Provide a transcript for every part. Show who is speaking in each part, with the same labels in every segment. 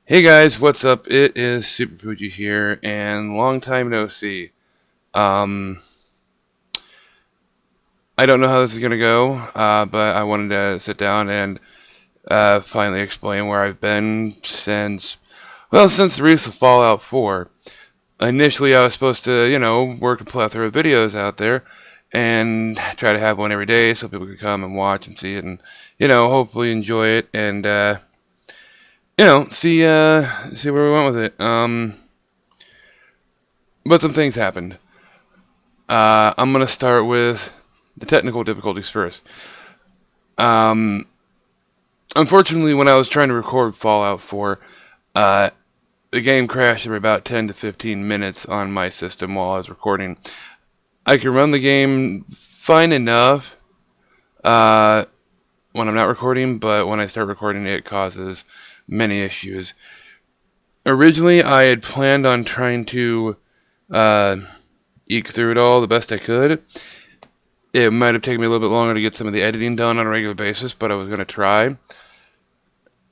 Speaker 1: Hey guys, what's up? It is Super Fuji here, and long time no see. Um, I don't know how this is gonna go, but I wanted to sit down and finally explain where I've been since the release of Fallout 4. Initially, I was supposed to, work a plethora of videos out there and try to have one every day so people could come and watch and see it and, hopefully enjoy it and, see where we went with it. But some things happened. I'm going to start with the technical difficulties first. Um, Unfortunately, when I was trying to record Fallout 4, uh, the game crashed for about 10 to 15 minutes on my system while I was recording. I can run the game fine enough when I'm not recording, but when I start recording, it causes many issues. Originally, I had planned on trying to uh, eke through it all the best I could. It might have taken me a little bit longer to get some of the editing done on a regular basis, but I was going to try.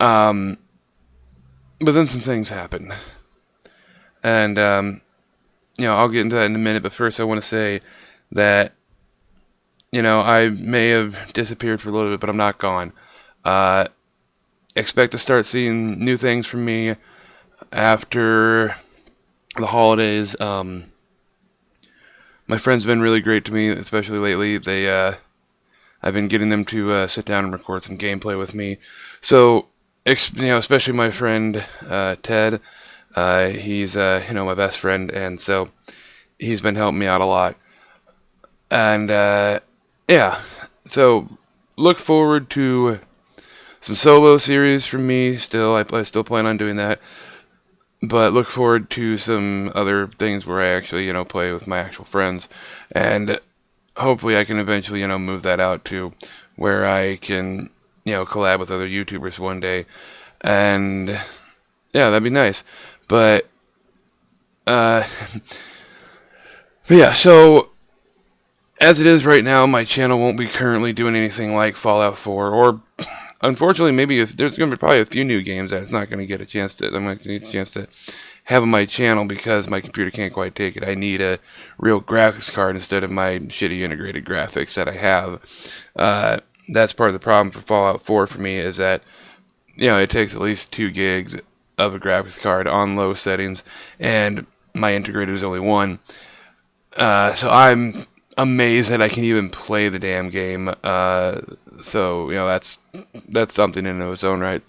Speaker 1: Um, but then some things happened. And, I'll get into that in a minute, but first I want to say that, I may have disappeared for a little bit, but I'm not gone. Uh, Expect to start seeing new things from me after the holidays. My friends have been really great to me, especially lately. I've been getting them to sit down and record some gameplay with me. So, especially my friend Ted. He's my best friend, and so he's been helping me out a lot. And yeah, so look forward to some solo series from me. Still, I still plan on doing that. But look forward to some other things where I actually, play with my actual friends, and hopefully I can eventually, move that out to where I can, collab with other YouTubers one day, and yeah, that'd be nice. But, uh, but yeah, so as it is right now, my channel won't be currently doing anything like Fallout 4, or unfortunately, maybe if there's going to be probably a few new games that it's not going to get a chance to. I'm not going to get a chance to have on my channel because my computer can't quite take it. I need a real graphics card instead of my shitty integrated graphics that I have. That's part of the problem for Fallout 4 for me is that it takes at least 2 gigs of a graphics card on low settings, and my integrated is only 1. So I'm amazed that I can even play the damn game. So that's something in its own right.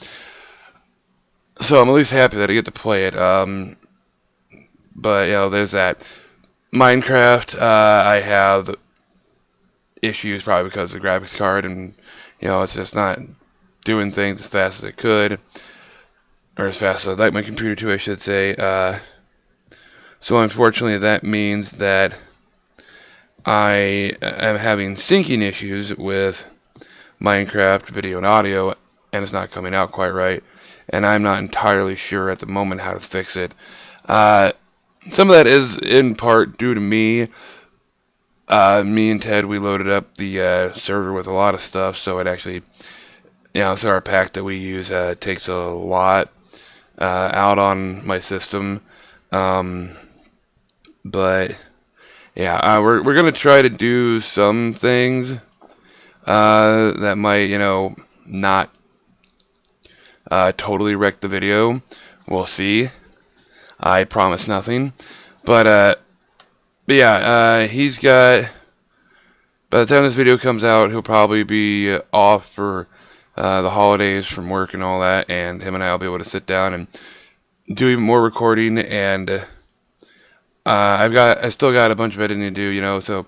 Speaker 1: So I'm at least happy that I get to play it. But there's that. Minecraft, I have issues probably because of the graphics card, and it's just not doing things as fast as it could, or as fast as I'd like my computer to, I should say. So unfortunately, that means that I am having syncing issues with Minecraft video and audio, and it's not coming out quite right, and I'm not entirely sure at the moment how to fix it. Some of that is in part due to me. Me and Ted, we loaded up the server with a lot of stuff, so it actually, so our pack that we use takes a lot out on my system. But yeah, we're gonna try to do some things that might, not totally wreck the video. We'll see. I promise nothing. But yeah, he's got. By the time this video comes out, he'll probably be off for the holidays from work and all that, and him and I will be able to sit down and do even more recording. And I still got a bunch of editing to do, so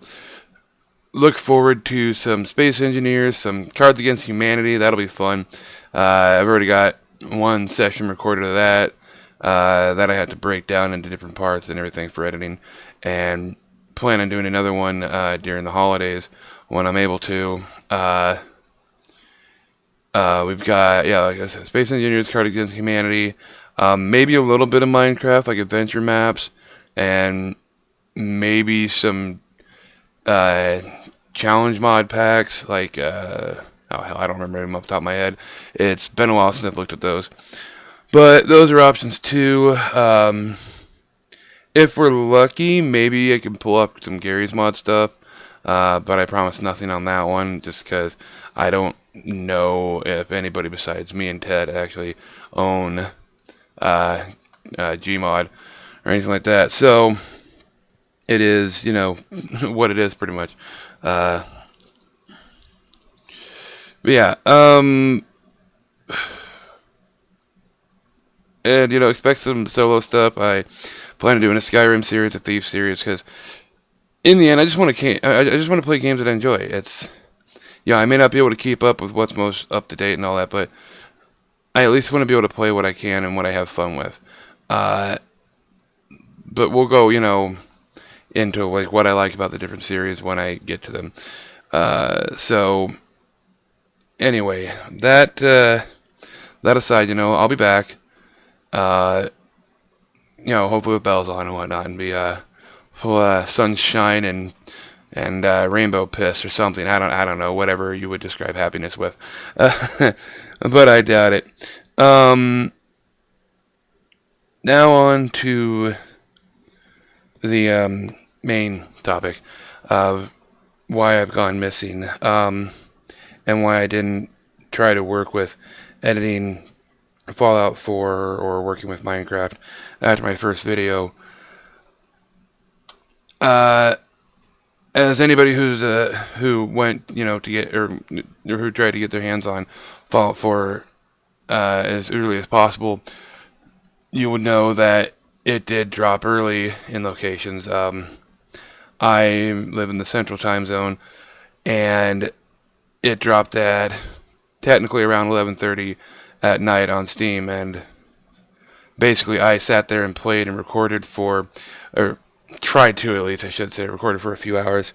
Speaker 1: look forward to some Space Engineers, some Cards Against Humanity. That'll be fun. I've already got one session recorded of that I had to break down into different parts and everything for editing, and plan on doing another one during the holidays when I'm able to. We've got, like I said, Space Engineers, Cards Against Humanity, maybe a little bit of Minecraft, like adventure maps, and maybe some challenge mod packs, like, oh hell, I don't remember them off the top of my head. It's been a while since I've looked at those. But those are options too. If we're lucky, maybe I can pull up some Gary's Mod stuff. But I promise nothing on that one, just because I don't know if anybody besides me and Ted actually own uh, Gmod or anything like that. So it is, what it is pretty much. Uh, but yeah, and expect some solo stuff. I plan on doing a Skyrim series, a Thief series, because in the end, I just want to play games that I enjoy. I may not be able to keep up with what's most up to date and all that, but I at least want to be able to play what I can and what I have fun with. Uh, but we'll go, into like what I like about the different series when I get to them. So anyway, that aside, I'll be back. Uh, hopefully with bells on and whatnot, and be full sunshine and rainbow piss or something. I don't know, whatever you would describe happiness with. But I doubt it. Now on to the main topic of why I've gone missing, and why I didn't try to work with editing Fallout 4 or working with Minecraft after my first video. As anybody who went, to get or who tried to get their hands on Fallout 4 as early as possible, you would know that it did drop early in locations. I live in the Central Time Zone, and it dropped at technically around 11:30 at night on Steam, and basically I sat there and played and recorded or tried to at least, I should say, recorded for a few hours.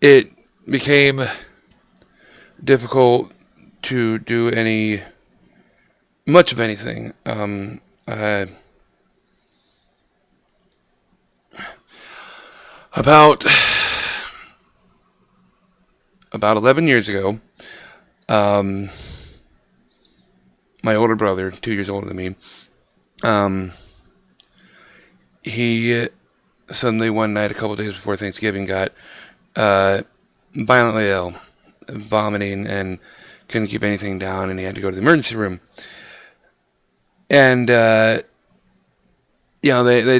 Speaker 1: It became difficult to do much of anything. About 11 years ago, my older brother, 2 years older than me, he suddenly one night, a couple days before Thanksgiving, got violently ill, vomiting, and couldn't keep anything down, and he had to go to the emergency room. And they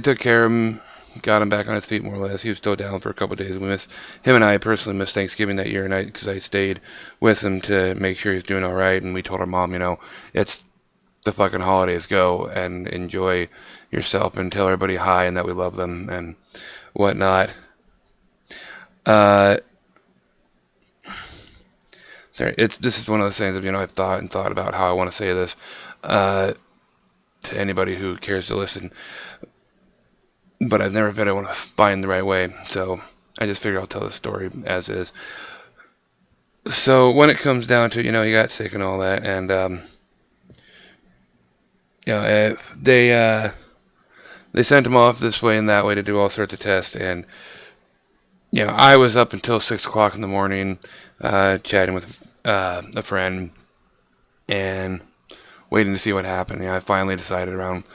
Speaker 1: took care of him, got him back on his feet more or less. He was still down for a couple of days. Him and I personally missed Thanksgiving that year, and because I stayed with him to make sure he was doing all right. And we told our mom, it's the fucking holidays, go and enjoy yourself and tell everybody hi and that we love them and whatnot. Sorry, this is one of those things that I've thought about how I want to say this to anybody who cares to listen, but I've never felt I want to find the right way, so I just figure I'll tell the story as is. So when it comes down to, he got sick and all that, and they sent him off this way and that way to do all sorts of tests, and I was up until 6 o'clock in the morning, chatting with a friend and waiting to see what happened. I finally decided around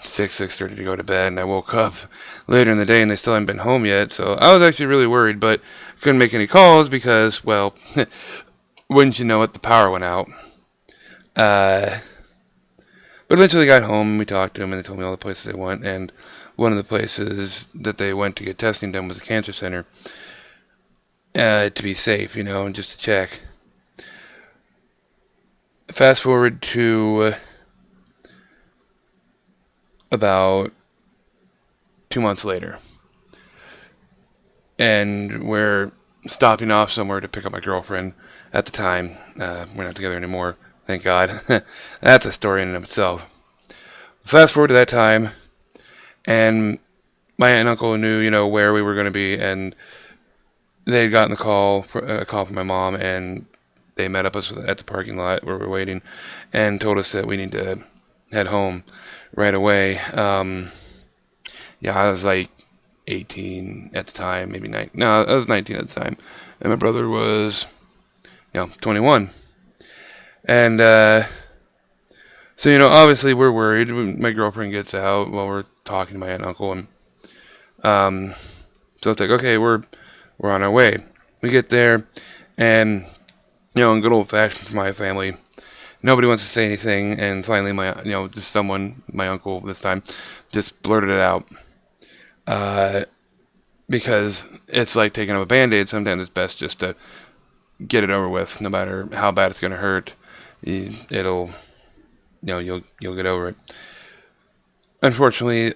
Speaker 1: 6:30 to go to bed, and I woke up later in the day and they still hadn't been home yet, so I was actually really worried, but couldn't make any calls because, well, wouldn't you know it, the power went out. But eventually they got home and we talked to them and they told me all the places they went, and one of the places that they went to get testing done was a cancer center, to be safe, and just to check. Fast forward to about 2 months later, and we're stopping off somewhere to pick up my girlfriend at the time. We're not together anymore, thank God. That's a story in and of itself. Fast forward to that time, and my aunt and uncle knew, where we were going to be, and they had gotten a call from my mom, and they met up us at the parking lot where we were waiting, and told us that we need to head home right away. I was like 18 at the time, maybe 9. No, I was 19 at the time, and my brother was 21. And so obviously we're worried. My girlfriend gets out while we're talking to my aunt and uncle, and so it's like, okay, we're on our way. We get there, and in good old fashion for my family, nobody wants to say anything, and finally just someone, my uncle this time, just blurted it out. Because it's like taking up a Band-Aid. Sometimes it's best just to get it over with, no matter how bad it's going to hurt. You'll get over it. Unfortunately,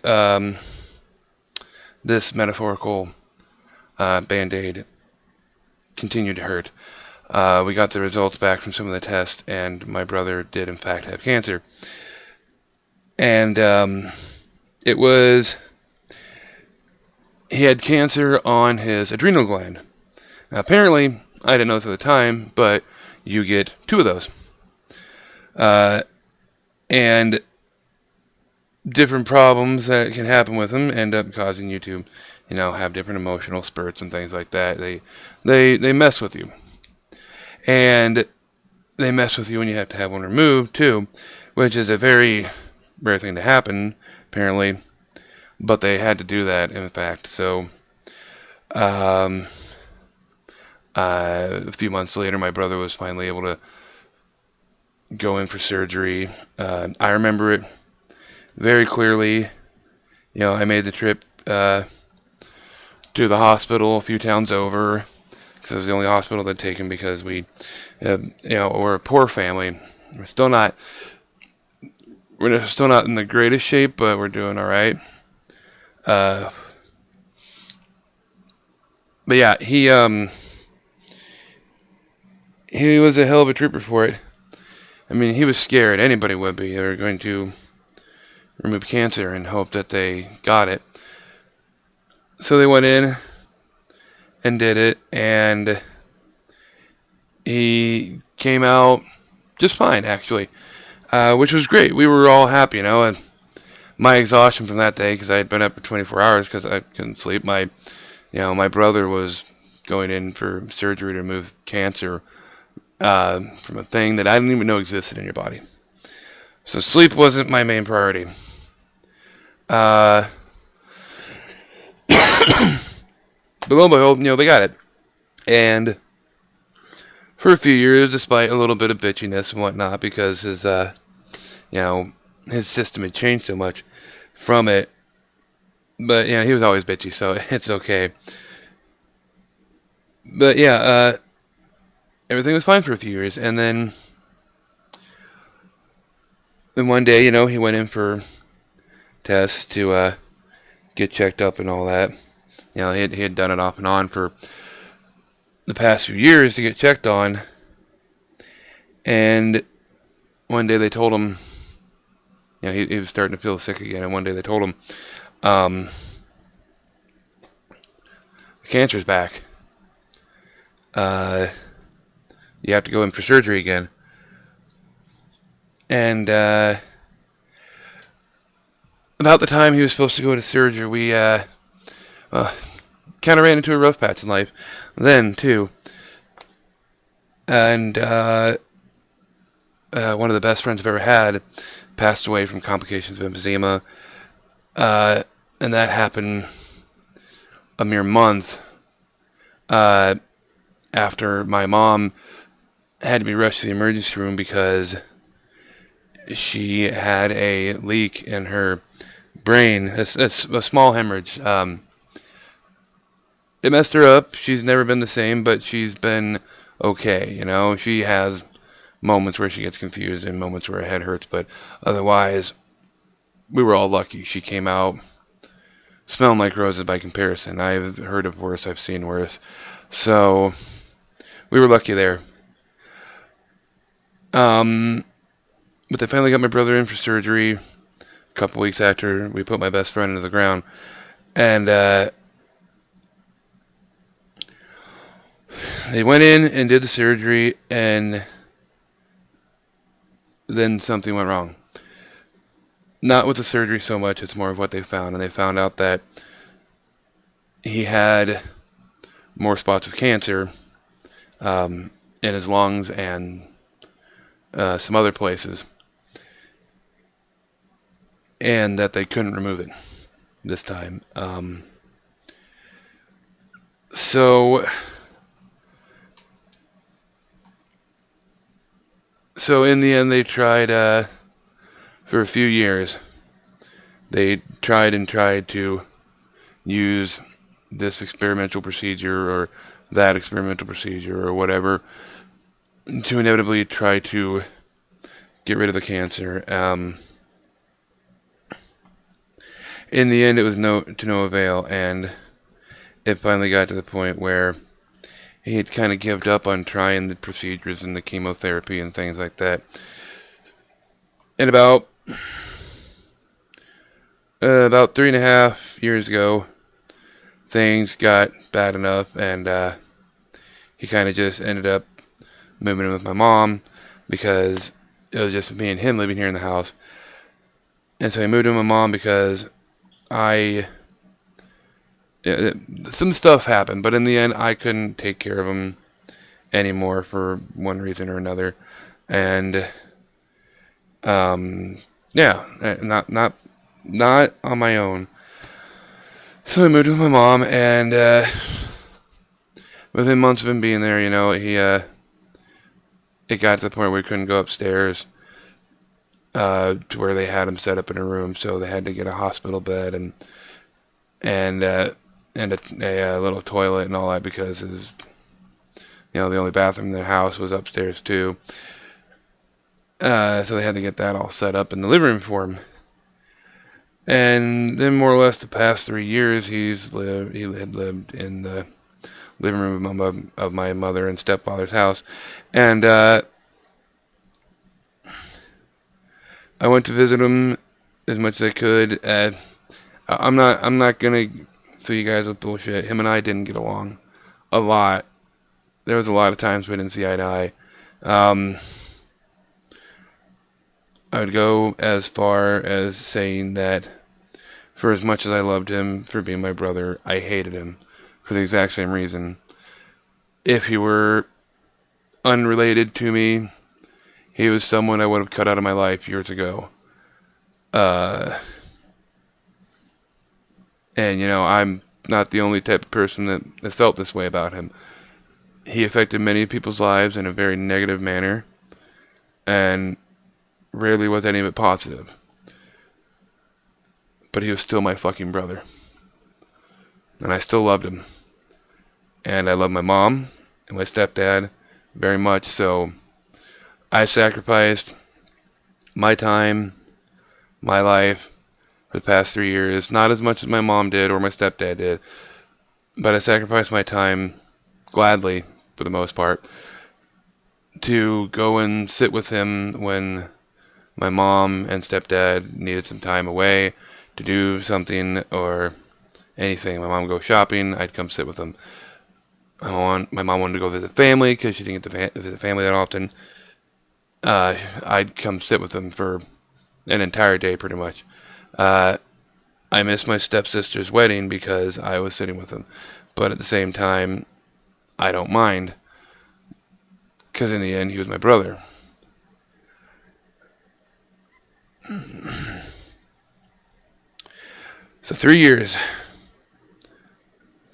Speaker 1: this metaphorical Band-Aid continued to hurt. We got the results back from some of the tests, and my brother did in fact have cancer. And he had cancer on his adrenal gland. Now, apparently, I didn't know this at the time, but you get 2 of those. And different problems that can happen with them end up causing you to, have different emotional spurts and things like that. They mess with you. And they mess with you when you have to have one removed, too, which is a very rare thing to happen, apparently. But they had to do that, in fact. So, a few months later, my brother was finally able to go in for surgery. I remember it very clearly. I made the trip to the hospital a few towns over, because it was the only hospital they'd taken, because we're a poor family. We're still not in the greatest shape, but we're doing all right. But yeah, he was a hell of a trooper for it. I mean, he was scared. Anybody would be. They were going to remove cancer and hope that they got it. So they went in and did it, and he came out just fine, actually, which was great. We were all happy, and my exhaustion from that day, because I had been up for 24 hours because I couldn't sleep. My brother was going in for surgery to remove cancer from a thing that I didn't even know existed in your body. So sleep wasn't my main priority. But lo and behold, they got it. And for a few years, despite a little bit of bitchiness and whatnot, because his system had changed so much from it. But, he was always bitchy, so it's okay. But, everything was fine for a few years. And then one day, he went in for tests to get checked up and all that. He had done it off and on for the past few years to get checked on. And one day they told him, he was starting to feel sick again. And one day they told him, the cancer's back. You have to go in for surgery again. And about the time he was supposed to go to surgery, we kind of ran into a rough patch in life then, too. And one of the best friends I've ever had passed away from complications of emphysema. And that happened a mere month after my mom had to be rushed to the emergency room because she had a leak in her brain. It's a small hemorrhage. It messed her up. She's never been the same, but she's been okay. She has moments where she gets confused and moments where her head hurts, but otherwise, we were all lucky. She came out smelling like roses by comparison. I've heard of worse. I've seen worse. So, we were lucky there. But they finally got my brother in for surgery a couple weeks after we put my best friend into the ground. And they went in and did the surgery, and then something went wrong. Not with the surgery so much, it's more of what they found. And they found out that he had more spots of cancer in his lungs and some other places, and that they couldn't remove it this time. So in the end, they tried for a few years. They tried and tried to use this experimental procedure or that experimental procedure or whatever to inevitably try to get rid of the cancer. In the end, it was to no avail, and it finally got to the point where he had kind of given up on trying the procedures and the chemotherapy and things like that. And about 3.5 years ago, things got bad enough, and he kind of just ended up moving in with my mom because it was just me and him living here in the house. And so he moved in with my mom because some stuff happened, but in the end, I couldn't take care of him anymore for one reason or another. And not on my own. So I moved with my mom, and within months of him being there, it got to the point where we couldn't go upstairs to where they had him set up in a room, so they had to get a hospital bed and a little toilet and all that because the only bathroom in the house was upstairs too. So they had to get that all set up in the living room for him. And then more or less the past 3 years, he had lived in the living room of my mother and stepfather's house. And I went to visit him as much as I could. I'm not gonna fill you guys with bullshit. Him and I didn't get along a lot. There was a lot of times we didn't see eye to eye. I would go as far as saying that for as much as I loved him for being my brother, I hated him for the exact same reason. If he were unrelated to me, he was someone I would have cut out of my life years ago. And I'm not the only type of person that has felt this way about him. He affected many people's lives in a very negative manner, and rarely was any of it positive. But he was still my fucking brother. And I still loved him. And I love my mom and my stepdad very much, so I sacrificed my time, my life, for the past 3 years. Not as much as my mom did or my stepdad did, but I sacrificed my time gladly, for the most part, to go and sit with him when my mom and stepdad needed some time away to do something or anything. My mom would go shopping, I'd come sit with them. My mom wanted to go visit family because she didn't get to visit family that often. I'd come sit with them for an entire day pretty much. I missed my stepsister's wedding because I was sitting with them. But at the same time, I don't mind because in the end, he was my brother. So 3 years.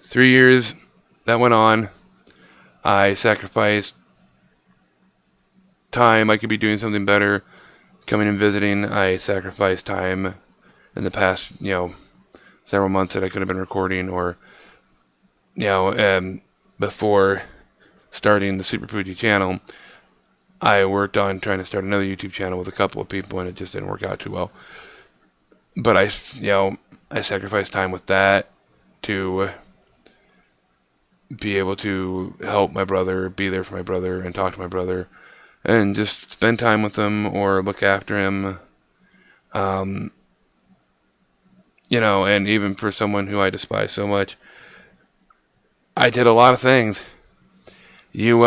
Speaker 1: 3 years that went on. I sacrificed time. I could be doing something better, coming and visiting. I sacrificed time in the past, several months that I could have been recording, or, before starting the Super Fuji channel, I worked on trying to start another YouTube channel with a couple of people, and it just didn't work out too well. But I sacrificed time with that to be able to help my brother, be there for my brother, and talk to my brother, and just spend time with him or look after him. And even for someone who I despise so much, I did a lot of things. You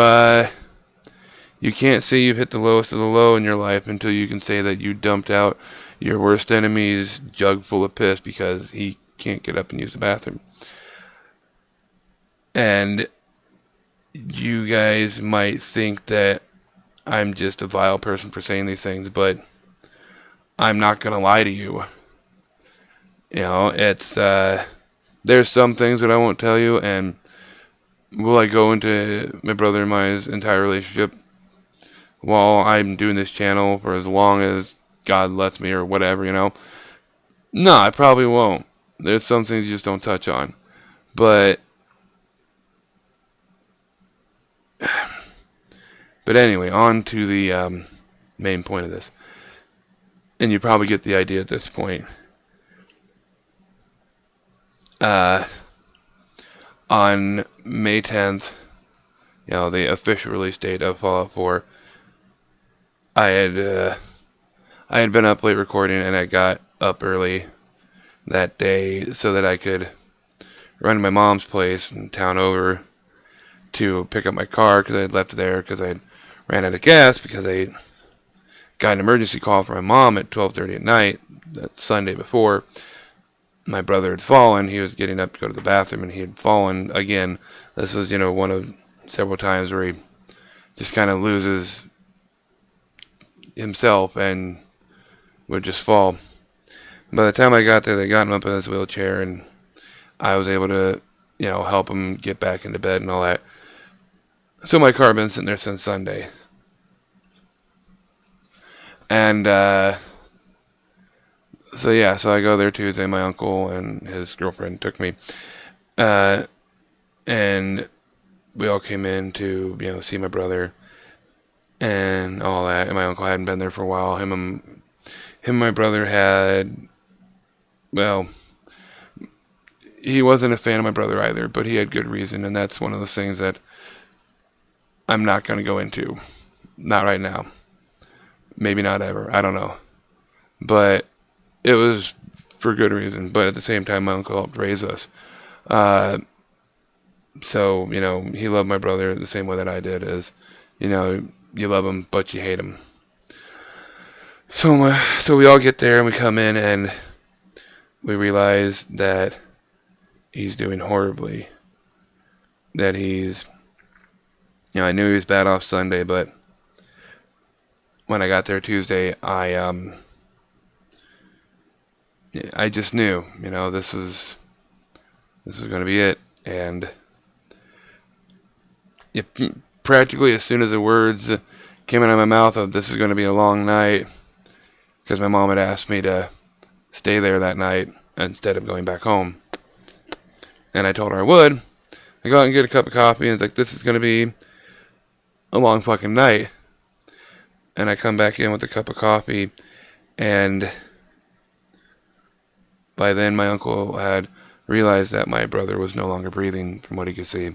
Speaker 1: can't say you've hit the lowest of the low in your life until you can say that you dumped out your worst enemy's jug full of piss because he can't get up and use the bathroom. And you guys might think that I'm just a vile person for saying these things, but I'm not going to lie to you. You know, there's some things that I won't tell you, and will I go into my brother and my entire relationship while I'm doing this channel for as long as God lets me or whatever, you know? No, I probably won't. There's some things you just don't touch on. But anyway, on to the main point of this. And you probably get the idea at this point. On May 10th, you know, the official release date of Fallout 4, I had been up late recording, and I got up early that day so that I could run to my mom's place in town over to pick up my car because I had left it there because I ran out of gas because I got an emergency call from my mom at 12:30 at night that Sunday before. My brother had fallen. He was getting up to go to the bathroom, and he had fallen again. This was, you know, one of several times where he just kind of loses himself and would just fall. By the time I got there, they got him up in his wheelchair, and I was able to, you know, help him get back into bed and all that. So my car had been sitting there since Sunday. And, so yeah, so I go there Tuesday. My uncle and his girlfriend took me. And we all came in to, you know, see my brother and all that. And my uncle hadn't been there for a while. Him and my brother had, well, he wasn't a fan of my brother either, but he had good reason, and that's one of those things that I'm not going to go into. Not right now. Maybe not ever. I don't know. But it was for good reason. But at the same time, my uncle helped raise us. So, you know, he loved my brother the same way that I did. Is, you know, you love him, but you hate him. So we all get there, and we come in, and we realize that he's doing horribly. That he's, you know, I knew he was bad off Sunday, but when I got there Tuesday, I just knew, you know, this was going to be it. And practically as soon as the words came out of my mouth of this is going to be a long night, because my mom had asked me to stay there that night instead of going back home, and I told her I would. I go out and get a cup of coffee, and it's like, this is going to be a long fucking night. And I come back in with a cup of coffee, and by then my uncle had realized that my brother was no longer breathing from what he could see.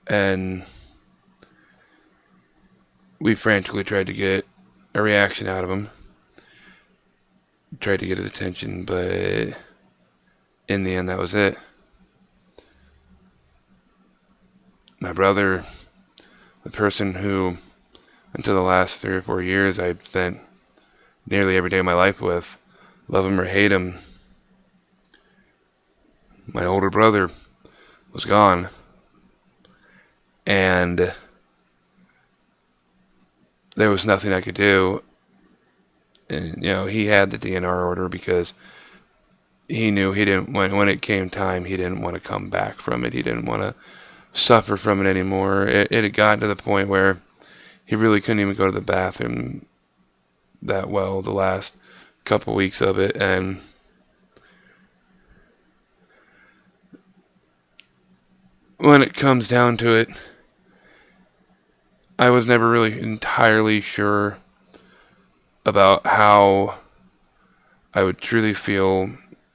Speaker 1: And we frantically tried to get a reaction out of him. Tried to get his attention, but in the end, that was it. My brother, the person who, until the last 3 or 4 years, I've spent nearly every day of my life with, love him or hate him, my older brother was gone. And there was nothing I could do. And, you know, he had the DNR order because he knew he didn't, when it came time, he didn't want to come back from it. He didn't want to suffer from it anymore. It had gotten to the point where he really couldn't even go to the bathroom that well the last couple weeks of it. And when it comes down to it, I was never really entirely sure about how I would truly feel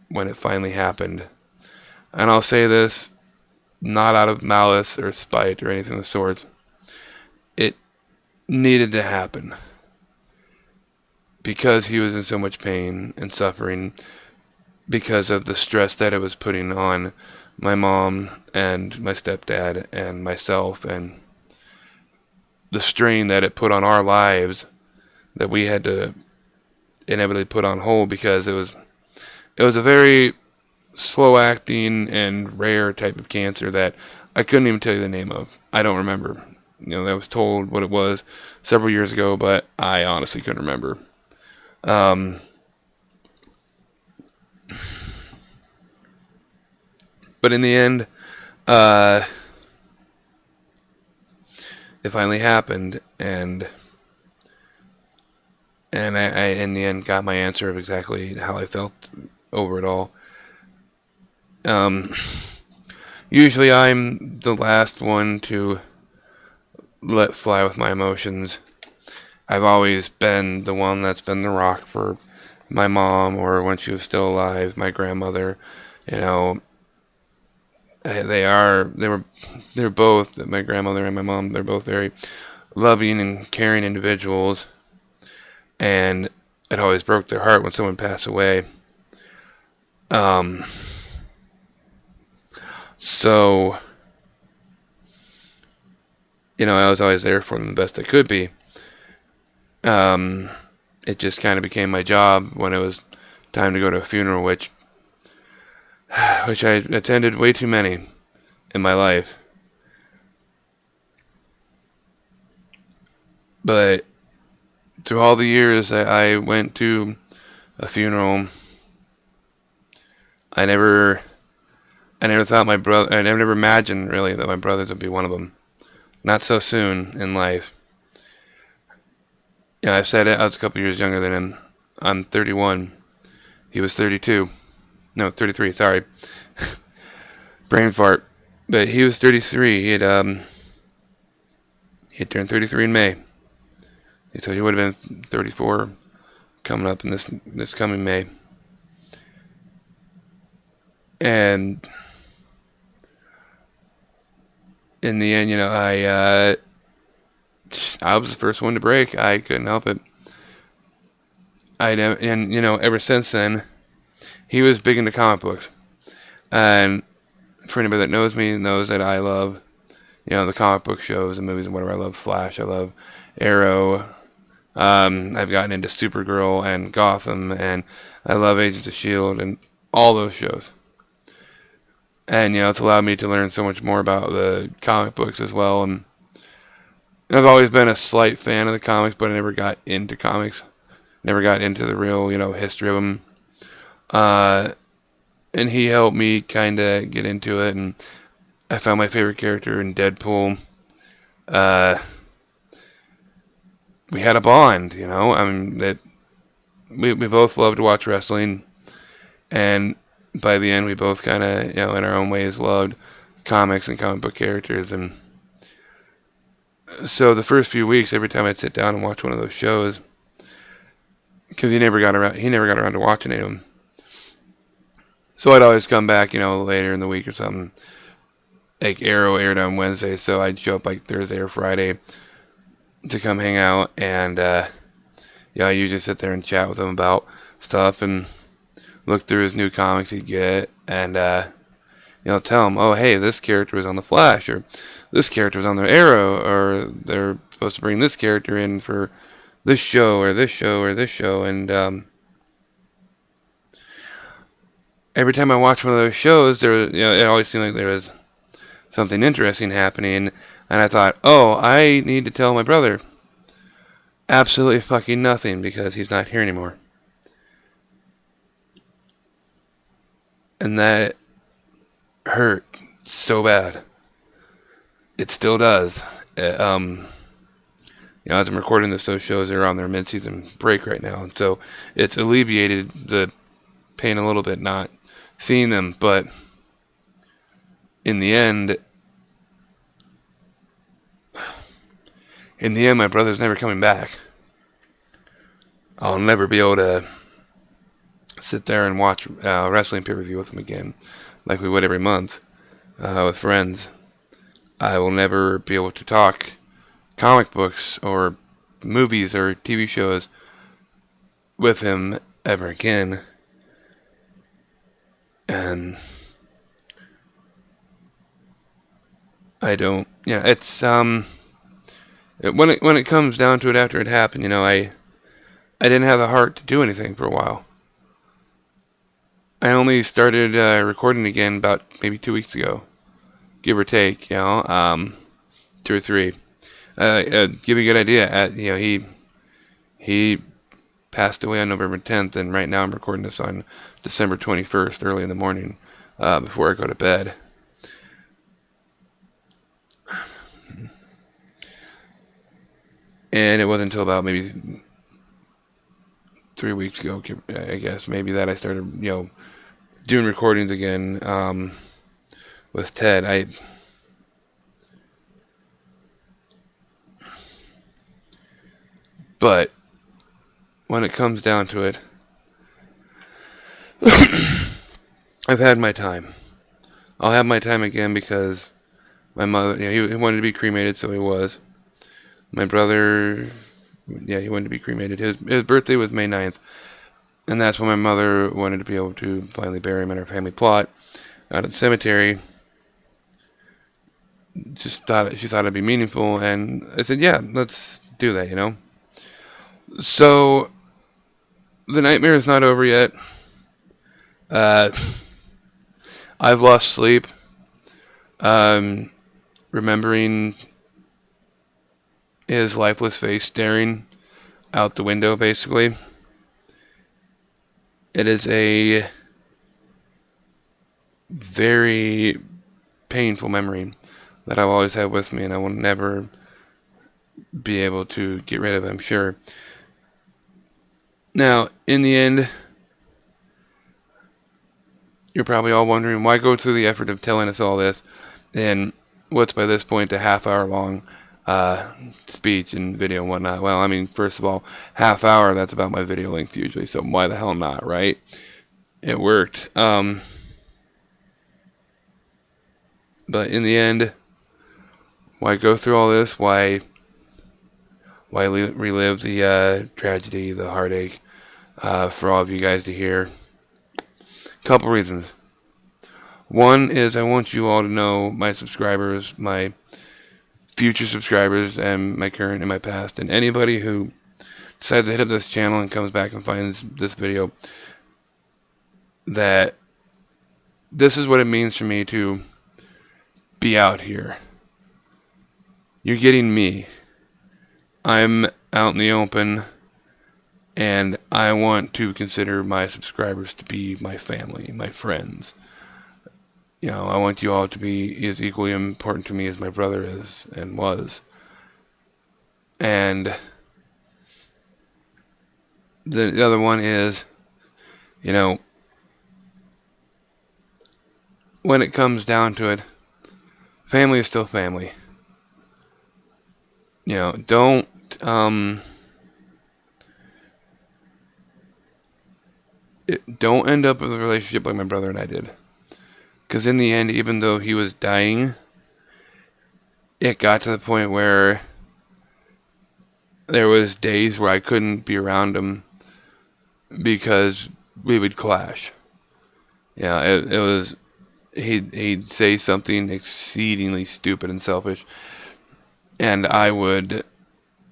Speaker 1: when it finally happened. And I'll say this not out of malice or spite or anything of the sort. It needed to happen because he was in so much pain and suffering because of the stress that it was putting on my mom and my stepdad and myself, and the strain that it put on our lives that we had to inevitably put on hold because it was a very slow acting and rare type of cancer that I couldn't even tell you the name of. I don't remember. I was told what it was several years ago, but I honestly couldn't remember. Um, but in the end, uh, it finally happened, and I in the end got my answer of exactly how I felt over it all. Um, Usually I'm the last one to let fly with my emotions. I've always been the one that's been the rock for my mom, or when she was still alive, my grandmother. You know, they were both, my grandmother and my mom. They're both very loving and caring individuals, and it always broke their heart when someone passed away. Um, so I was always there for them the best I could be. Um, it just kind of became my job when it was time to go to a funeral, which I attended way too many in my life. But through all the years I went to a funeral, I never thought my brother, I never imagined really that my brothers would be one of them. Not so soon in life. I've said it, I was a couple years younger than him. I'm 31. He was 32. No, 33, sorry. Brain fart. But he was 33. He had turned 33 in May. So he would have been 34 coming up in this coming May. And in the end, I was the first one to break. I couldn't help it. Ever since then, he was big into comic books. And for anybody that knows me, knows that I love, the comic book shows and movies and whatever. I love Flash. I love Arrow. I've gotten into Supergirl and Gotham, and I love Agents of S.H.I.E.L.D. and all those shows. And, it's allowed me to learn so much more about the comic books as well. And I've always been a slight fan of the comics, but I never got into comics. Never got into the real, history of them. And he helped me kind of get into it, and I found my favorite character in Deadpool. We had a bond, I mean, that we both loved to watch wrestling, and by the end, we both kind of, in our own ways, loved comics and comic book characters. And so the first few weeks, every time I'd sit down and watch one of those shows, because he never got around to watching any of them. So I'd always come back, later in the week or something. Like Arrow aired on Wednesday, so I'd show up like Thursday or Friday to come hang out, and I usually sit there and chat with him about stuff and look through his new comics he'd get, and tell him, oh hey, this character was on the Flash, or this character was on the Arrow, or they're supposed to bring this character in for this show or this show or this show. And every time I watched one of those shows, it always seemed like there was something interesting happening, and I thought, oh, I need to tell my brother. Absolutely fucking nothing, because he's not here anymore. And that hurt so bad. It still does. As I'm recording this, those shows are on their mid-season break right now, and so it's alleviated the pain a little bit not seeing them, but in the end, my brother's never coming back. I'll never be able to sit there and watch wrestling pay-per-view with him again, like we would every month with friends. I will never be able to talk comic books or movies or TV shows with him ever again. And I don't, it's when it comes down to it after it happened, I didn't have the heart to do anything for a while. I only started recording again about maybe 2 weeks ago, give or take, 2 or 3. Give you a good idea. He passed away on November 10th, and right now I'm recording this on December 21st, early in the morning, before I go to bed. And it wasn't until about maybe 3 weeks ago, I guess, maybe, that I started, doing recordings again with Ted. But when it comes down to it, I've had my time. I'll have my time again because my mother, he wanted to be cremated, so he was. My brother, he wanted to be cremated. His birthday was May 9th, and that's when my mother wanted to be able to finally bury him in our family plot out at the cemetery. She thought it'd be meaningful, and I said, yeah, let's do that, So the nightmare is not over yet. I've lost sleep, remembering his lifeless face staring out the window, basically. It is a very painful memory that I've always had with me, and I will never be able to get rid of it, I'm sure. Now, in the end, you're probably all wondering, why go through the effort of telling us all this in what's by this point a half-hour long speech and video and whatnot? Well, I mean, first of all, half hour, that's about my video length usually, so why the hell not, right? It worked. But in the end, why go through all this? Why relive the tragedy, the heartache, for all of you guys to hear? Couple reasons. One is I want you all to know, my subscribers, my future subscribers, and my current and my past, and anybody who decides to hit up this channel and comes back and finds this video, that this is what it means for me to be out here. You're getting me. I'm out in the open, and I want to consider my subscribers to be my family, my friends. I want you all to be as equally important to me as my brother is and was. And the other one is, when it comes down to it, family is still family. Don't don't end up with a relationship like my brother and I did. Because in the end, even though he was dying, it got to the point where there was days where I couldn't be around him because we would clash. It was, he'd say something exceedingly stupid and selfish, and I would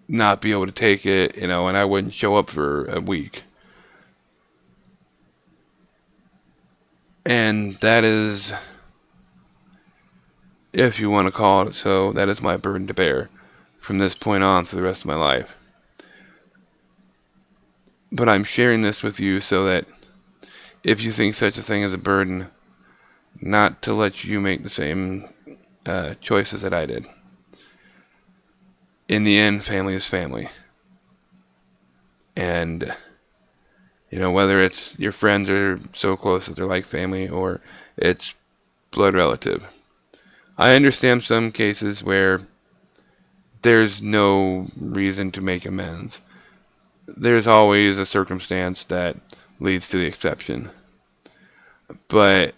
Speaker 1: not be able to take it, and I wouldn't show up for a week. And that is, if you want to call it so, that is my burden to bear from this point on for the rest of my life. But I'm sharing this with you so that if you think such a thing as a burden, not to let you make the same choices that I did. In the end, family is family. And whether it's your friends are so close that they're like family, or it's blood relative. I understand some cases where there's no reason to make amends. There's always a circumstance that leads to the exception. But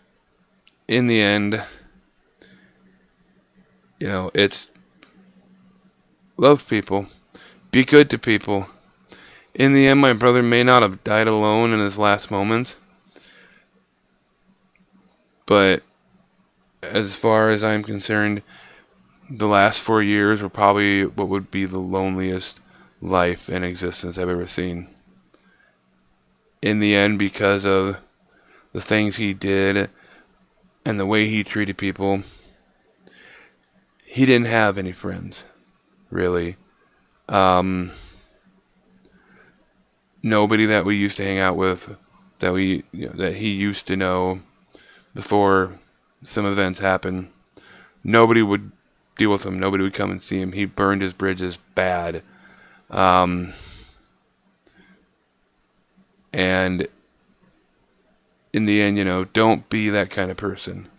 Speaker 1: in the end, it's love people, be good to people. In the end, my brother may not have died alone in his last moments, but as far as I'm concerned, the last 4 years were probably what would be the loneliest life in existence I've ever seen. In the end, because of the things he did and the way he treated people, he didn't have any friends, really. Nobody that we used to hang out with, that he used to know before some events happened, nobody would deal with him. Nobody would come and see him. He burned his bridges bad. And in the end, don't be that kind of person.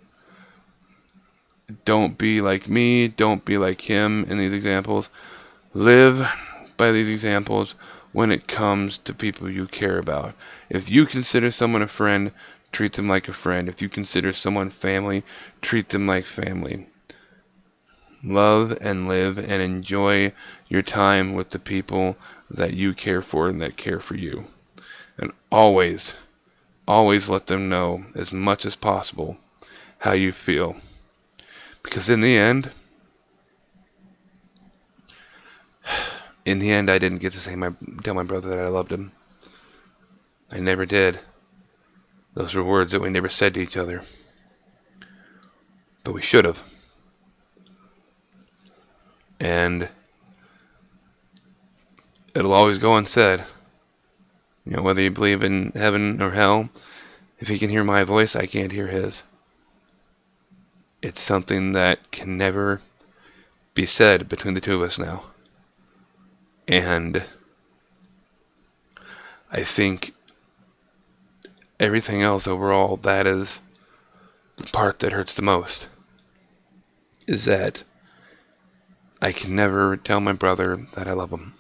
Speaker 1: Don't be like me. Don't be like him in these examples. Live by these examples when it comes to people you care about. If you consider someone a friend, treat them like a friend. If you consider someone family, treat them like family. Love and live and enjoy your time with the people that you care for and that care for you. And always, always let them know as much as possible how you feel. Because in the end, I didn't get to tell my brother that I loved him. I never did. Those were words that we never said to each other. But we should have. And it'll always go unsaid. Whether you believe in heaven or hell, if he can hear my voice, I can't hear his. It's something that can never be said between the two of us now. And I think everything else overall, that is the part that hurts the most. Is that I can never tell my brother that I love him.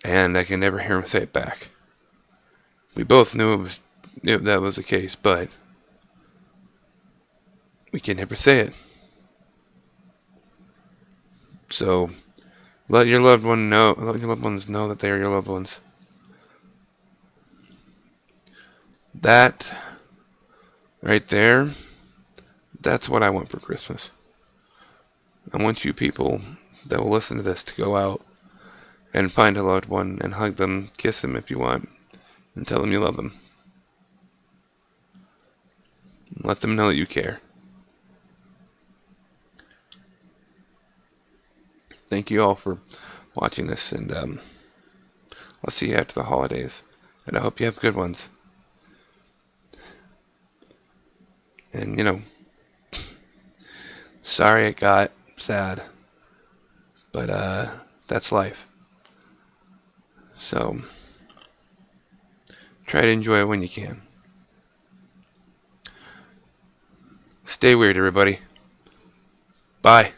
Speaker 1: And I can never hear him say it back. We both knew that was the case, but we can never say it. So let your loved ones know that they are your loved ones. That right there, that's what I want for Christmas. I want you people that will listen to this to go out and find a loved one and hug them, kiss them if you want, and tell them you love them. Let them know that you care. Thank you all for watching this, and I'll see you after the holidays, and I hope you have good ones. And sorry it got sad, but that's life. So try to enjoy it when you can. Stay weird, everybody. Bye.